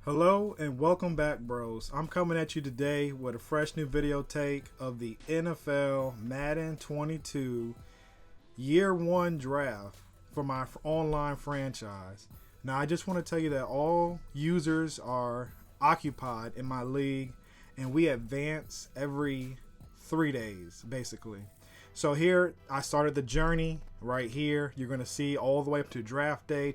Hello and welcome back, bros. I'm coming at you today with a fresh new video take of the NFL Madden 22 Year 1 draft for my online franchise. Now, I just want to tell you that all users are occupied in my league and we advance every 3 days, basically. So here, I started the journey right here. You're going to see all the way up to draft day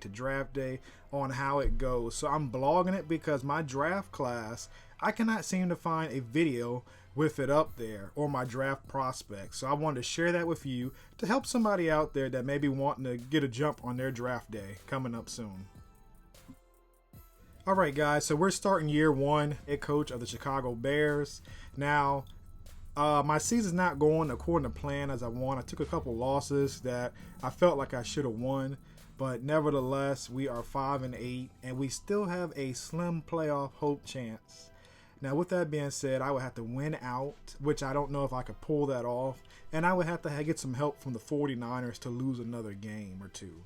on how it goes. So I'm blogging it because my draft class, I cannot seem to find a video with it up there or my draft prospects. So I wanted to share that with you to help somebody out there that may be wanting to get a jump on their draft day coming up soon. All right, guys, so we're starting year one, head coach of the Chicago Bears. Now, my season's not going according to plan as I want. I took a couple losses that I felt like I should have won, but nevertheless, we are 5-8, and we still have a slim playoff hope chance. Now, with that being said, I would have to win out, which I don't know if I could pull that off, and I would have to get some help from the 49ers to lose another game or two.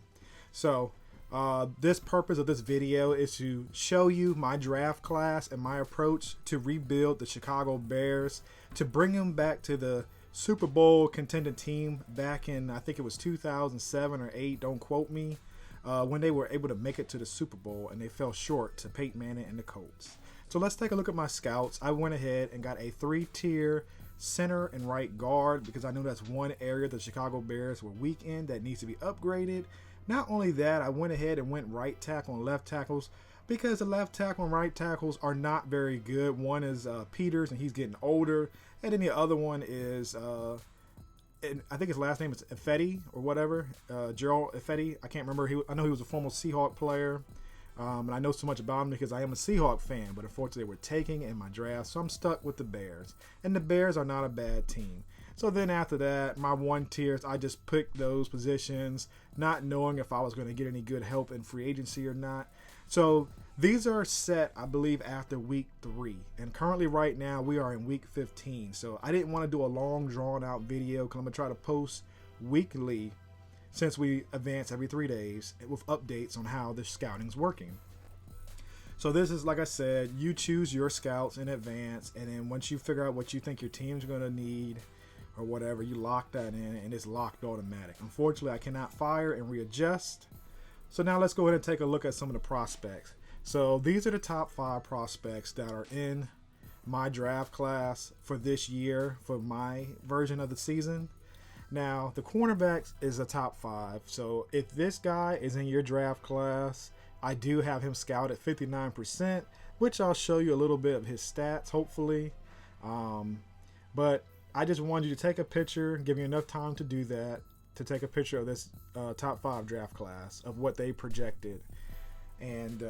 So, this purpose of this video is to show you my draft class and my approach to rebuild the Chicago Bears, to bring them back to the Super Bowl contending team back in, I think it was 2007 or 8, don't quote me, when they were able to make it to the Super Bowl and they fell short to Peyton Manning and the Colts. So let's take a look at my scouts. I went ahead and got a 3-tier center and right guard because I knew that's one area the Chicago Bears were weak in that needs to be upgraded. Not only that, I went ahead and went right tackle and left tackles because the left tackle and right tackles are not very good. One is Peters, and he's getting older, and then the other one is, and I think his last name is Effetti or whatever, Gerald Effetti. I can't remember. I know he was a former Seahawk player, and I know so much about him because I am a Seahawk fan, but unfortunately they were taking in my draft, so I'm stuck with the Bears. And the Bears are not a bad team. So then after that, my 1 tiers, I just picked those positions, not knowing if I was going to get any good help in free agency or not. So these are set, I believe, after week 3. And currently right now, we are in week 15. So I didn't want to do a long, drawn-out video because I'm going to try to post weekly since we advance every 3 days with updates on how the scouting's working. So this is, like I said, you choose your scouts in advance, and then once you figure out what you think your team's going to need or whatever, you lock that in, and it's locked automatic. Unfortunately, I cannot fire and readjust. So now let's go ahead and take a look at some of the prospects. So these are the top 5 prospects that are in my draft class for this year, for my version of the season. Now, the cornerbacks is a top 5. So if this guy is in your draft class, I do have him scouted 59%, which I'll show you a little bit of his stats, hopefully. But I just wanted you to take a picture, give you enough time to do that, to take a picture of this top 5 draft class of what they projected. And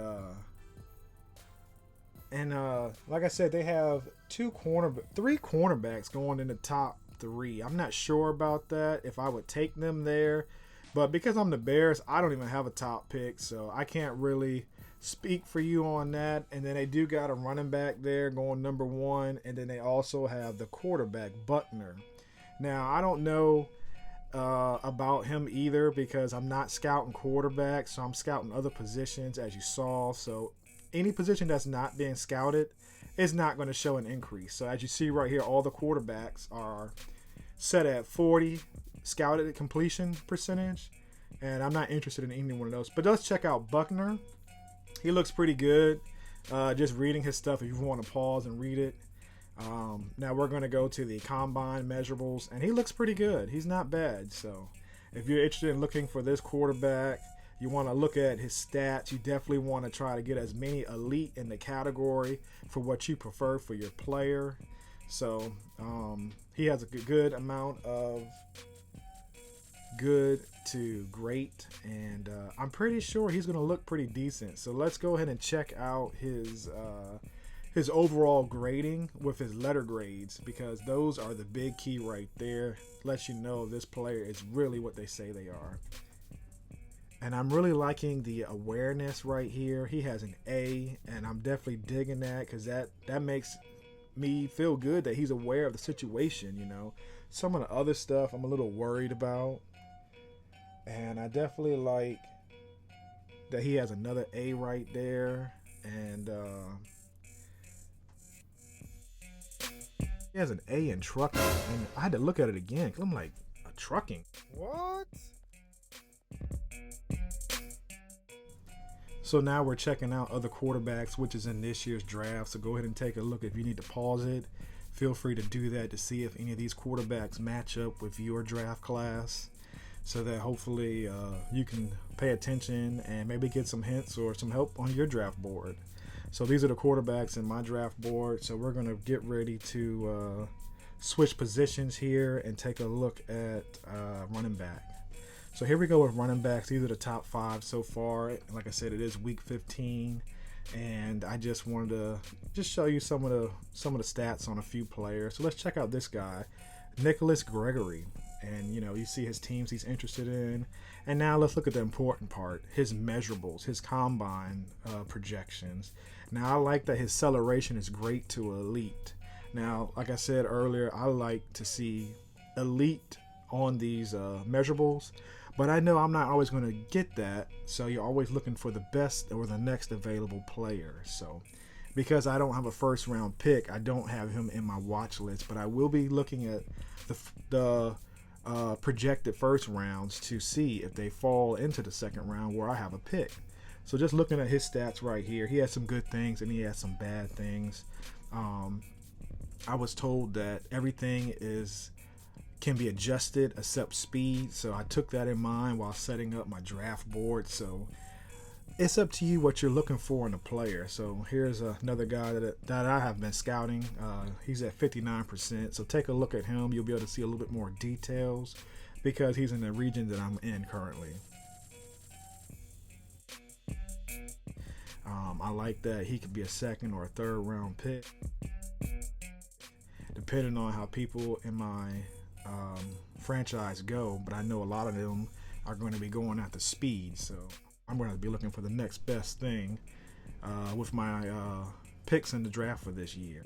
like I said, they have 3 cornerbacks going in the top 3. I'm not sure about that, if I would take them there. But because I'm the Bears, I don't even have a top pick, so I can't really speak for you on that. And then they do got a running back there going number 1, and then they also have the quarterback Buckner. Now, I don't know about him either because I'm not scouting quarterbacks, so I'm scouting other positions, as you saw. So any position that's not being scouted is not going to show an increase. So as you see right here, all the quarterbacks are set at 40 scouted completion percentage, and I'm not interested in any one of those. But let's check out Buckner. He looks pretty good. Just reading his stuff if you want to pause and read it. Now we're going to go to the combine measurables, and he looks pretty good. He's not bad. So if you're interested in looking for this quarterback, you want to look at his stats. You definitely want to try to get as many elite in the category for what you prefer for your player. So he has a good amount of good to great, and I'm pretty sure he's going to look pretty decent. So let's go ahead and check out his overall grading with his letter grades, because those are the big key right there. Lets you know this player is really what they say they are. And I'm really liking the awareness right here. He has an A, and I'm definitely digging that because that makes me feel good that he's aware of the situation, you know. Some of the other stuff I'm a little worried about. And I definitely like that he has another A right there. And he has an A in trucking, and I had to look at it again because I'm like, a trucking? What? So now we're checking out other quarterbacks, which is in this year's draft. So go ahead and take a look. If you need to pause it, feel free to do that to see if any of these quarterbacks match up with your draft class, so that hopefully you can pay attention and maybe get some hints or some help on your draft board. So these are the quarterbacks in my draft board. So we're going to get ready to switch positions here and take a look at running back. So here we go with running backs. These are the top 5 so far. Like I said, it is week 15, and I just wanted to just show you some of the stats on a few players. So let's check out this guy, Nicholas Gregory, and you see his teams he's interested in. And now let's look at the important part: his measurables, his combine projections. Now I like that his acceleration is great to elite. Now, like I said earlier, I like to see elite on these measurables. But I know I'm not always going to get that, so you're always looking for the best or the next available player. So because I don't have a first round pick, I don't have him in my watch list, but I will be looking at the projected first rounds to see if they fall into the second round where I have a pick. So just looking at his stats right here, he has some good things and he has some bad things. I was told that everything can be adjusted except speed, so I took that in mind while setting up my draft board. So it's up to you what you're looking for in a player. So here's another guy that I have been scouting. He's at 59%, so take a look at him. You'll be able to see a little bit more details because he's in the region that I'm in currently. I like that he could be a second or a third round pick depending on how people in my franchise go, but I know a lot of them are going to be going after speed, so I'm going to be looking for the next best thing with my picks in the draft for this year.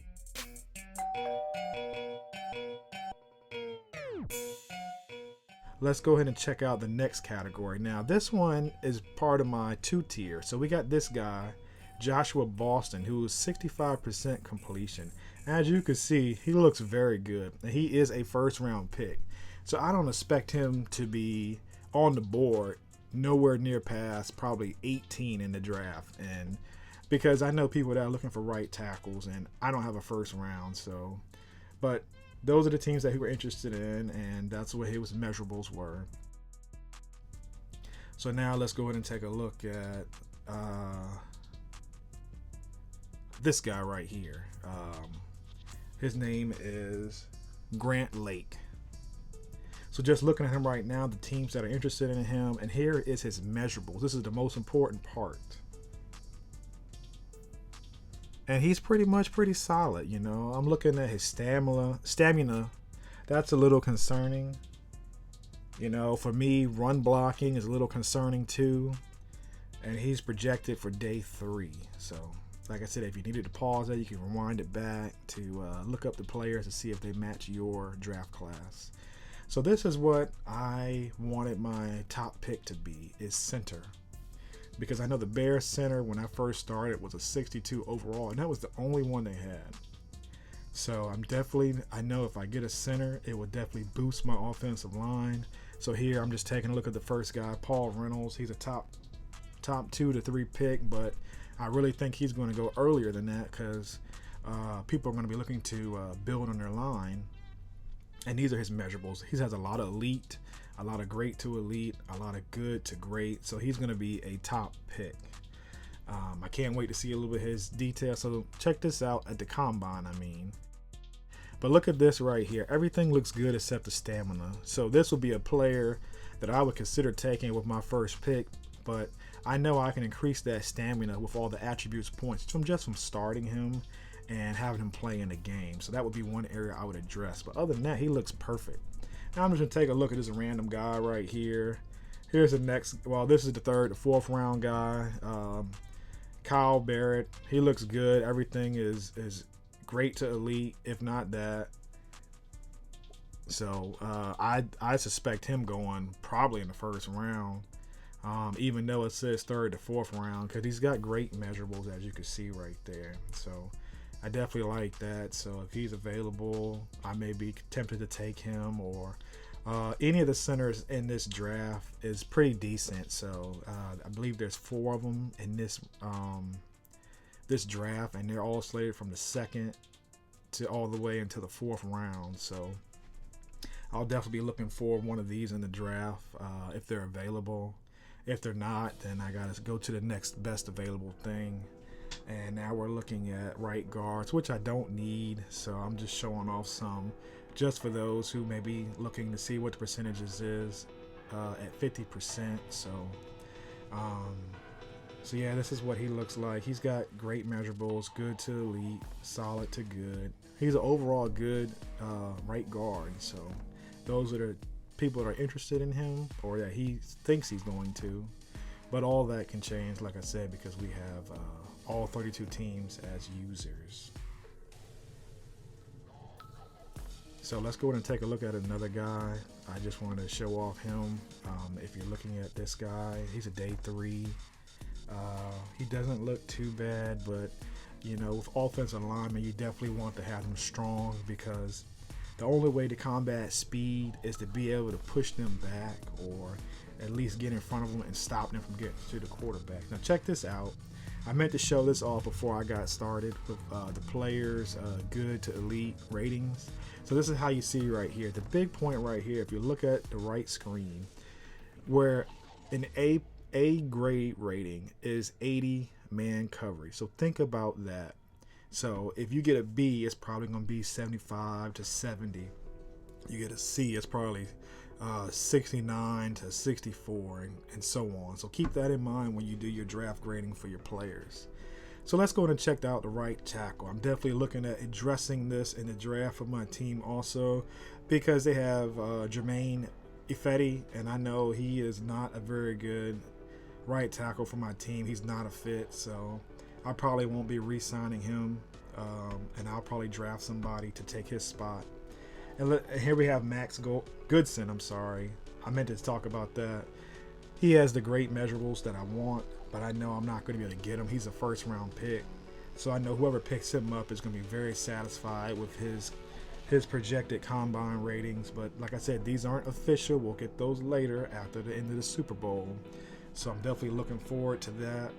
Let's go ahead and check out the next category. Now this one is part of my 2-tier. So we got this guy, Joshua Boston, who is 65% completion. As you can see, he looks very good, and he is a first round pick. So I don't expect him to be on the board nowhere near past probably 18 in the draft, and because I know people that are looking for right tackles, and I don't have a first round. So, but those are the teams that he were interested in, and that's what his measurables were. So now let's go ahead and take a look at this guy right here. His name is Grant Lake. So just looking at him right now, the teams that are interested in him, and here is his measurables. This is the most important part. And he's pretty solid, I'm looking at his stamina. That's a little concerning. For me, run blocking is a little concerning too. And he's projected for day 3. So, like I said, if you needed to pause it, you can rewind it back to look up the players to see if they match your draft class. So this is what I wanted my top pick to be, is center. Because I know the Bears center, when I first started, was a 62 overall, and that was the only one they had. So I know if I get a center, it would definitely boost my offensive line. So here I'm just taking a look at the first guy, Paul Reynolds. He's a top 2 to 3 pick, but I really think he's going to go earlier than that because people are going to be looking to build on their line. And these are his measurables. He has a lot of elite, a lot of great to elite, a lot of good to great. So he's going to be a top pick. I can't wait to see a little bit of his details. So check this out at the combine, But look at this right here. Everything looks good except the stamina. So this will be a player that I would consider taking with my first pick. But I know I can increase that stamina with all the attributes points from starting him and having him play in the game. So that would be one area I would address. But other than that, he looks perfect. Now I'm just going to take a look at this random guy right here. Here's the next, this is the 4th round guy. Kyle Barrett. He looks good. Everything is great to elite, if not that. So I suspect him going probably in the first round. even though it says third to fourth round, because he's got great measurables, as you can see right there. So I definitely like that. So if he's available, I may be tempted to take him, or any of the centers in this draft is pretty decent. So I believe there's 4 of them in this draft, and they're all slated from the second to all the way into the 4th round. So I'll definitely be looking for one of these in the draft if they're available. If they're not, then I gotta go to the next best available thing. And now we're looking at right guards, which I don't need, so I'm just showing off some just for those who may be looking to see what the percentages is at 50%. So yeah, this is what he looks like. He's got great measurables, good to elite, solid to good. He's an overall good right guard. So those are the people that are interested in him, or that he thinks he's going to. But all that can change, like I said, because we have all 32 teams as users. So let's go ahead and take a look at another guy. I just wanted to show off him. If you're looking at this guy, he's a day 3. He doesn't look too bad, but you know, with offensive linemen, you definitely want to have them strong, because the only way to combat speed is to be able to push them back, or at least get in front of them and stop them from getting to the quarterback. Now check this out. I meant to show this off before I got started with the players' good to elite ratings. So this is how you see right here. The big point right here, if you look at the right screen, where an A grade rating is 80 man coverage. So think about that. So if you get a B, it's probably going to be 75 to 70. You get a C, it's probably 69 to 64, and so on. So keep that in mind when you do your draft grading for your players. So let's go ahead and check out the right tackle. I'm definitely looking at addressing this in the draft for my team also, because they have Jermaine Ifedi, and I know he is not a very good right tackle for my team. He's not a fit, so I probably won't be re-signing him, and I'll probably draft somebody to take his spot. And here we have Max Goodson. I'm sorry, I meant to talk about that. He has the great measurables that I want, but I know I'm not going to be able to get him. He's a first round pick, so I know whoever picks him up is going to be very satisfied with his projected combine ratings. But like I said, these aren't official. We'll get those later after the end of the Super Bowl. So I'm definitely looking forward to that.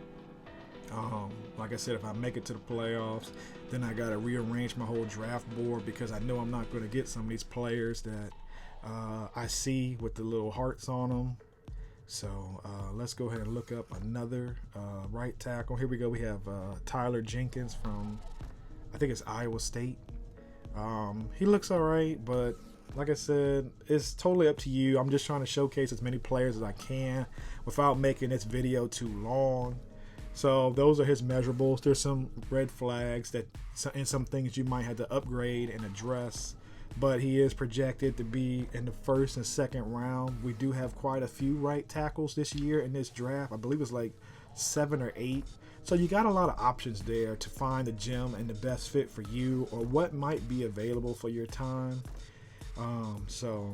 Like I said, if I make it to the playoffs, then I got to rearrange my whole draft board, because I know I'm not going to get some of these players that I see with the little hearts on them. So let's go ahead and look up another right tackle. Here we go. We have Tyler Jenkins from, I think it's Iowa State. He looks all right, but like I said, it's totally up to you. I'm just trying to showcase as many players as I can without making this video too long. So those are his measurables. There's some red flags and some things you might have to upgrade and address, but he is projected to be in the 1st and 2nd round. We do have quite a few right tackles this year in this draft. I believe it's like 7 or 8. So you got a lot of options there to find the gem and the best fit for you, or what might be available for your time. So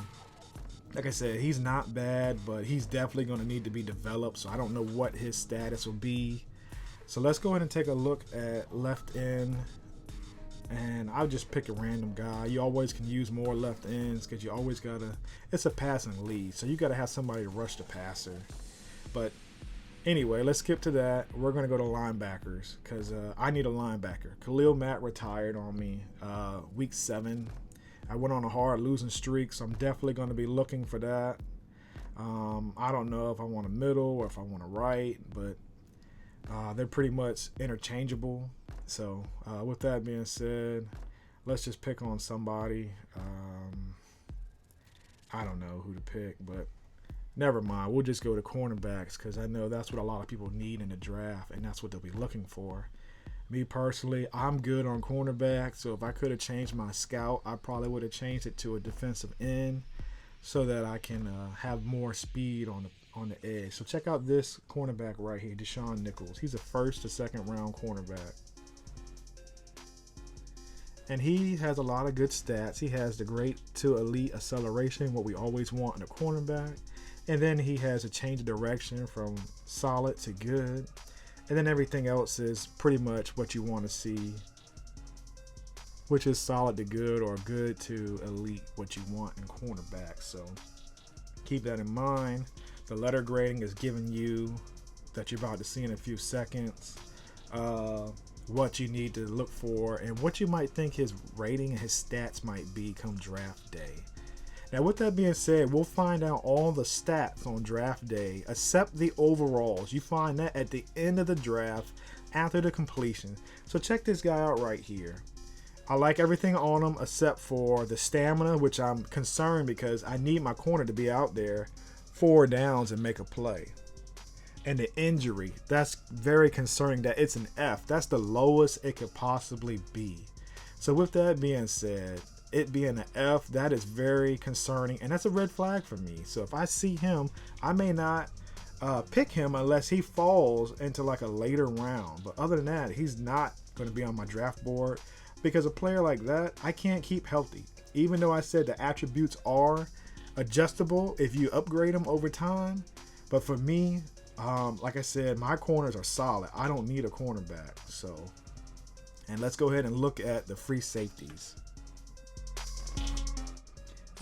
like I said, he's not bad, but he's definitely going to need to be developed. So I don't know what his status will be. So let's go ahead and take a look at left end. And I'll just pick a random guy. You always can use more left ends, because you always got to, it's a passing lead. So you got to have somebody to rush the passer. But anyway, let's skip to that. We're going to go to linebackers, because I need a linebacker. Khalil Mack retired on me week 7. I went on a hard losing streak, so I'm definitely going to be looking for that. I don't know if I want a middle or if I want a right, but they're pretty much interchangeable. So with that being said, let's just pick on somebody. I don't know who to pick, but never mind. We'll just go to cornerbacks, because I know that's what a lot of people need in the draft, and that's what they'll be looking for. Me personally, I'm good on cornerback, so if I could have changed my scout, I probably would have changed it to a defensive end, so that I can have more speed on the edge. So check out this cornerback right here, Deshaun Nichols. He's a 1st to 2nd round cornerback, and he has a lot of good stats. He has the great to elite acceleration, what we always want in a cornerback, And then he has a change of direction from solid to good. And then everything else is pretty much what you want to see, which is solid to good or good to elite, what you want in cornerbacks. So keep that in mind. The letter grading is giving you that you're about to see in a few seconds what you need to look for and what you might think his rating and his stats might be come draft day. Now, with that being said, we'll find out all the stats on draft day, except the overalls. You find that at the end of the draft after the completion. So check this guy out right here. I like everything on him except for the stamina, which I'm concerned because I need my corner to be out there 4 downs and make a play. And the injury, that's very concerning that it's an F. That's the lowest it could possibly be. So with that being said, it being an F, that is very concerning, and that's a red flag for me. So if I see him, I may not pick him unless he falls into like a later round. But other than that, he's not going to be on my draft board because a player like that, I can't keep healthy. Even though I said the attributes are adjustable if you upgrade them over time. But for me, like I said, my corners are solid. I don't need a cornerback. So, and let's go ahead and look at the free safeties.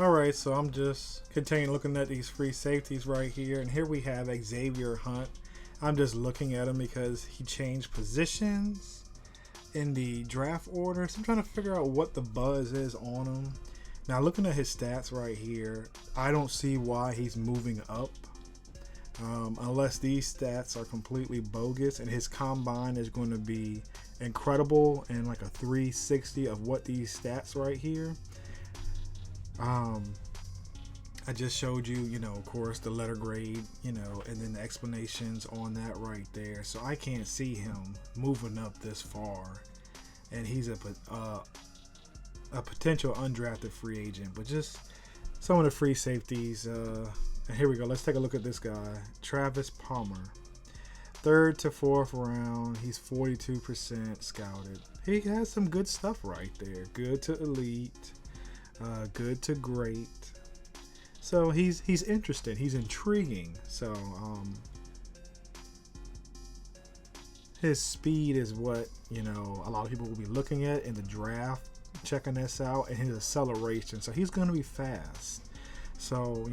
Alright, so I'm just continuing looking at these free safeties right here. And here we have Xavier Hunt. I'm just looking at him because he changed positions in the draft order. So I'm trying to figure out what the buzz is on him. Now, looking at his stats right here, I don't see why he's moving up. Unless these stats are completely bogus and his combine is going to be incredible and like a 360 of what these stats right here. I just showed you, of course, the letter grade, and then the explanations on that right there. So I can't see him moving up this far. And he's a potential undrafted free agent. But just some of the free safeties. And here we go. Let's take a look at this guy. Travis Palmer. 3rd to 4th round. He's 42% scouted. He has some good stuff right there. Good to elite. Good to great. So he's interesting. He's intriguing. So his speed is what a lot of people will be looking at in the draft, checking this out, and his acceleration. So he's going to be fast. So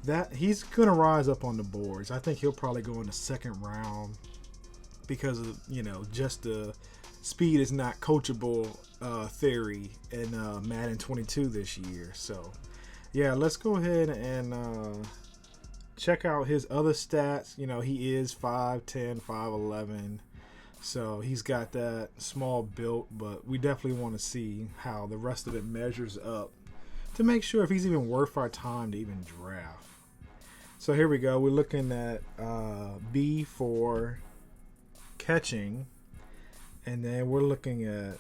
that he's going to rise up on the boards. I think he'll probably go in the 2nd round because of just the speed is not coachable theory in Madden 22 this year. So yeah, let's go ahead and check out his other stats. He is 5'10", 5'11", so he's got that small build, but we definitely want to see how the rest of it measures up to make sure if he's even worth our time to even draft. So here we go. We're looking at B for catching, and then we're looking at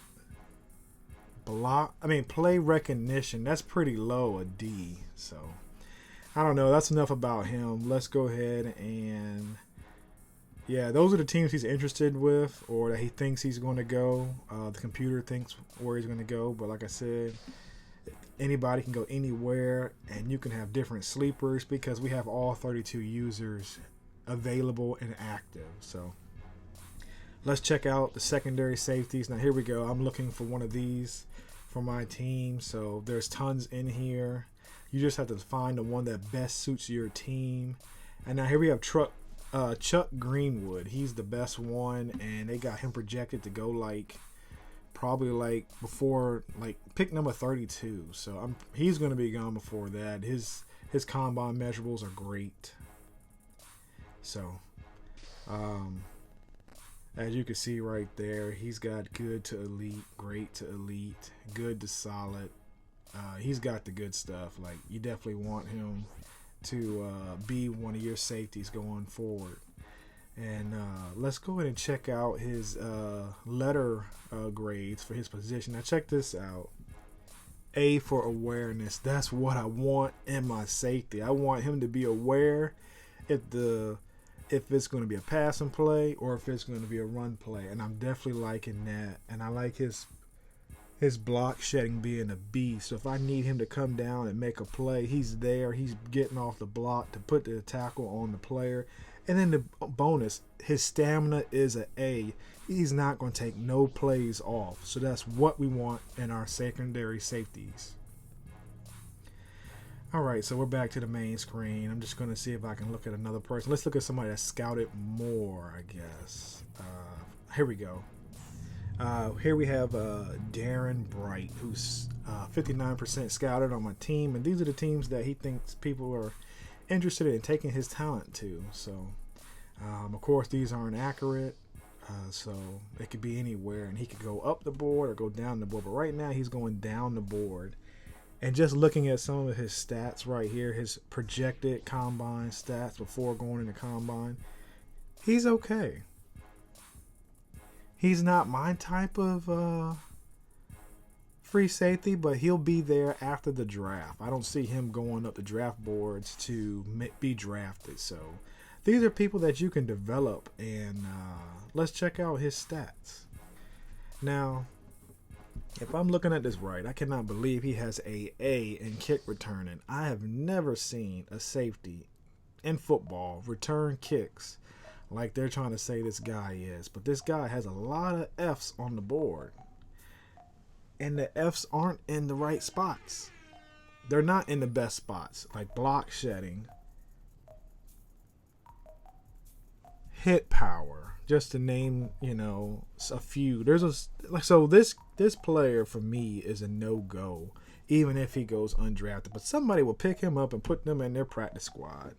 play recognition. That's pretty low, a D. So I don't know. That's enough about him. Let's go ahead and those are the teams he's interested with or that he thinks he's going to go. The computer thinks where he's going to go, but like I said, anybody can go anywhere, and you can have different sleepers because we have all 32 users available and active. So let's check out the secondary safeties. Now here we go. I'm looking for one of these for my team. So there's tons in here. You just have to find the one that best suits your team. And now here we have Chuck Greenwood. He's the best one, and they got him projected to go probably before pick number 32. So he's going to be gone before that. His combine measurables are great. So as you can see right there, he's got good to elite, great to elite, good to solid. He's got the good stuff. You definitely want him to be one of your safeties going forward. And let's go ahead and check out his letter grades for his position. Now check this out. A for awareness. That's what I want in my safety. I want him to be aware if it's going to be a passing play or if it's going to be a run play. And I'm definitely liking that. And I like his his block shedding being a beast. So if I need him to come down and make a play, he's there. He's getting off the block to put the tackle on the player. And then the bonus, his stamina is an A. He's not going to take no plays off. So that's what we want in our secondary safeties. All right, so we're back to the main screen. I'm just going to see if I can look at another person. Let's look at somebody that's scouted more, I guess. Here we go. Here we have Darren Bright, who's 59% scouted on my team. And these are the teams that he thinks people are interested in taking his talent to. So, of course, these aren't accurate. So it could be anywhere. And he could go up the board or go down the board. But right now, he's going down the board. And just looking at some of his stats right here, his projected combine stats before going into combine, he's okay. He's not my type of free safety, but he'll be there after the draft. I don't see him going up the draft boards to be drafted. So these are people that you can develop, and let's check out his stats. Now, if I'm looking at this right, I cannot believe he has a in kick returning. I have never seen a safety in football return kicks like they're trying to say this guy is. But this guy has a lot of F's on the board. And the F's aren't in the right spots. They're not in the best spots, like block shedding, hit power, just to name, a few. So this player for me is a no-go, even if he goes undrafted. But somebody will pick him up and put them in their practice squad.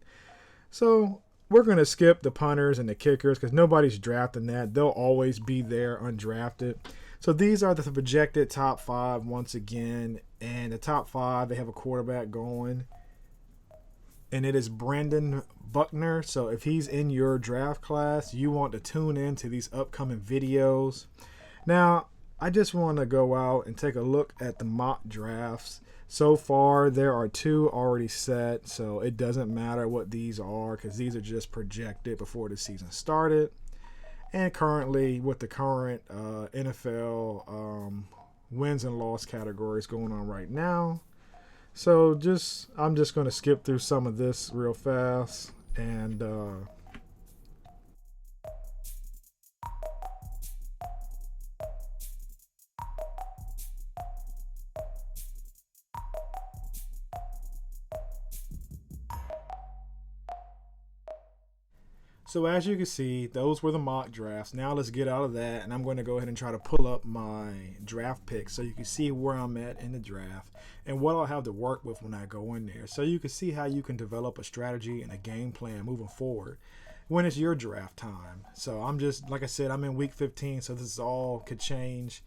So we're going to skip the punters and the kickers because nobody's drafting that. They'll always be there undrafted. So these are the projected top 5 once again. And the top 5, they have a quarterback going. And it is Brandon Buckner. So if he's in your draft class, you want to tune in to these upcoming videos. Now, I just want to go out and take a look at the mock drafts. So far, there are 2 already set. So it doesn't matter what these are because these are just projected before the season started. And currently, with the current NFL wins and loss categories going on right now. So I'm just going to skip through some of this real fast. And so as you can see, those were the mock drafts. Now let's get out of that, and I'm going to go ahead and try to pull up my draft picks so you can see where I'm at in the draft and what I'll have to work with when I go in there. So you can see how you can develop a strategy and a game plan moving forward when it's your draft time. So I'm just, like I said, I'm in week 15, so this all could change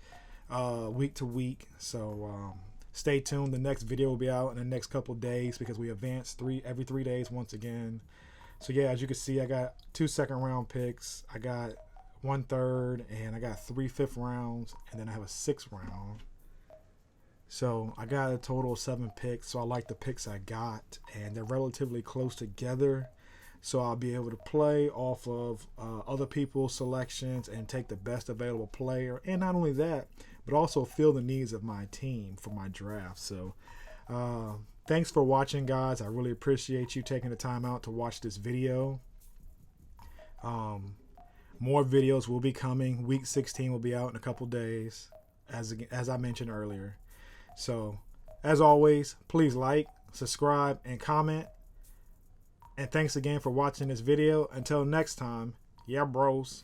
week to week. So stay tuned. The next video will be out in the next couple of days because we advance every 3 days once again. So yeah, as you can see, I got 2 second-round picks. I got 1 third, and I got 3 fifth rounds, and then I have a 6th round. So I got a total of 7 picks. So I like the picks I got, and they're relatively close together. So I'll be able to play off of other people's selections and take the best available player. And not only that, but also fill the needs of my team for my draft. So thanks for watching, guys. I really appreciate you taking the time out to watch this video. More videos will be coming. Week 16 will be out in a couple days, as I mentioned earlier. So, as always, please like, subscribe, and comment. And thanks again for watching this video. Until next time, yeah, bros.